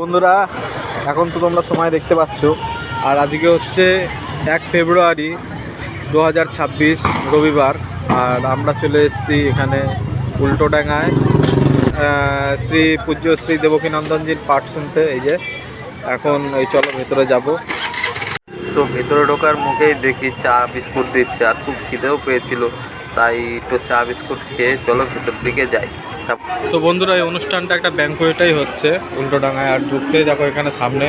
বন্ধুরা, এখন তো তোমরা সময় দেখতে পাচ্ছ, আর আজকে হচ্ছে 1 ফেব্রুয়ারি 2026 রবিবার। আর আমরা চলে এসেছি এখানে উল্টোডাঙ্গায় শ্রী পূজ্য শ্রী দেবকীনন্দনজির পাঠ শুনতে। এই যে এখন এই চলো ভেতরে যাব। তো ভেতরে ঢোকার মুখেই দেখি চা বিস্কুট দিচ্ছে, আর খুব খিদেও পেয়েছিল, তাই একটু চা বিস্কুট খেয়ে চলো ভেতর দিকে যাই। তো বন্ধুরা, এই অনুষ্ঠানটা একটা ব্যাংকোয়েটেই হচ্ছে উল্টোডাঙ্গায়। আর ঢুকতেই দেখো এখানে সামনে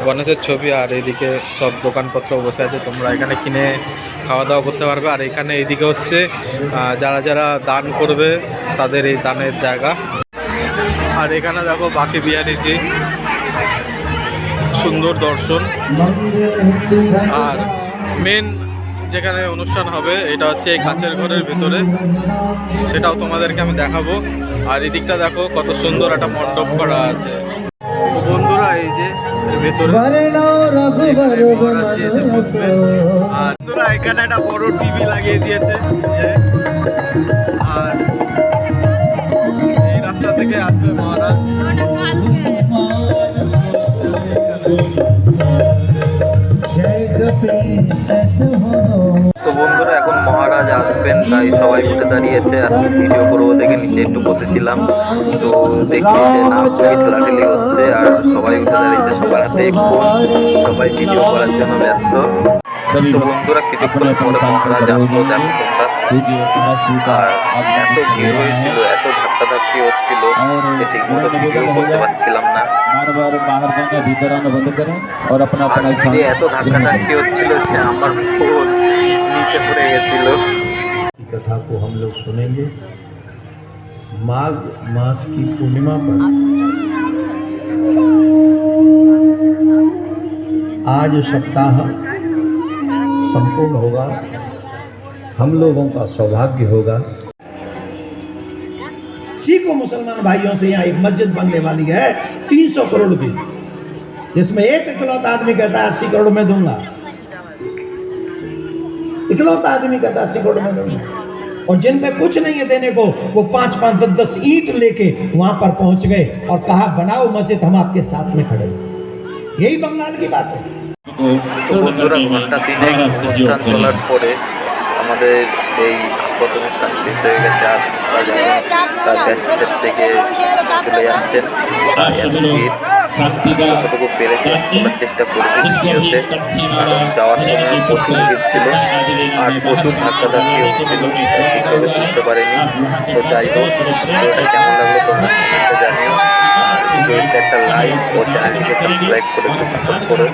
গণেশের ছবি, আর এইদিকে সব দোকানপত্র বসে আছে, তোমরা এখানে কিনে খাওয়া দাওয়া করতে পারবে। আর এখানে এইদিকে হচ্ছে যারা যারা দান করবে তাদের এই দানের জায়গা। আর এখানে দেখো বাকি বিহারিজি, সুন্দর দর্শন। আর মেন যেখানে অনুষ্ঠান হবে এটা হচ্ছে এই কাচের ঘরের ভিতরে, সেটাও তোমাদেরকে আমি দেখাবো। আর এদিকটা দেখো কত সুন্দর একটা মণ্ডপ করা আছে। বন্ধুরা, এই যে ভেতরে এসে বসবেন। আর বন্ধুরা, এখানে একটা বড় টিভি লাগিয়ে দিয়েছে। আর এই রাস্তা থেকে আসবে মহারাজ। তো বন্ধুরা, এখন মহারাজ আসবেন, তাই সবাই উঠে দাঁড়িয়েছে। আর ভিডিও করবো দেখে নিচে একটু বসেছিলাম, তো দেখছি যে না, খুবই ঠেলাঠেলি হচ্ছে, আর সবাই উঠে দাঁড়িয়েছে, সবার হাতে ফোন, সবাই ভিডিও করার জন্য ব্যস্ত। তো বন্ধুরা, কিছুক্ষণ পরে মহারাজ আসলো, দেখো তোমরা। আর এত ভিড় হয়েছিল, এত ধাক্কাধাক্কি হচ্ছিল যে ঠিক মতো ভিডিও করতে পারছিলাম না। আর ভিড়ে এত ধাক্কাধাক্কি হচ্ছিল যে আমার ফোন নিচে পড়ে গেছিল। कथा को हम लोग सुनेंगे। माघ मास की पूर्णिमा पर आज सप्ताह संपूर्ण होगा। हम लोगों का सौभाग्य होगा। सिख और मुसलमान भाइयों से यहाँ एक मस्जिद बनने वाली है 300 करोड़ की, जिसमें एक इकलौता आदमी कहता है 80 करोड़ में दूंगा। इकलौता आदमी कहता है 80 करोड़ में दूंगा। और जिनमें कुछ नहीं है देने को, वो 5-5, 10-10 ईंट लेके वहां पर पहुंच गए और कहा बनाओ मस्जिद, हम आपके साथ में खड़े। यही बंगाल की बात है। তো বন্ধুরা, ঘন্টা 3 অনুষ্ঠান চলার পরে আমাদের এই ভাগবত অনুষ্ঠান শেষ হয়ে গেছে। আর মহারাজ এখন তার ব্যাসপীঠের থেকে চলে যাচ্ছেন। এত ভিড়, যতটুকু পেরেছি তোলার চেষ্টা করেছি ভিডিওতে। কারণ যাওয়ার সময় প্রচুর ভিড় ছিল, আর প্রচুর ধাক্কাধাক্কি হচ্ছিল, তাই ঠিকভাবে তুলতে পারিনি। তো যাই হোক, ভিডিওটা কেমন লাগলো তোমরা কমেন্টে জানিও। আর ভিডিওতে একটা লাইক ও চ্যানেলটিকে সাবস্ক্রাইব করে একটু সাপোর্ট করো।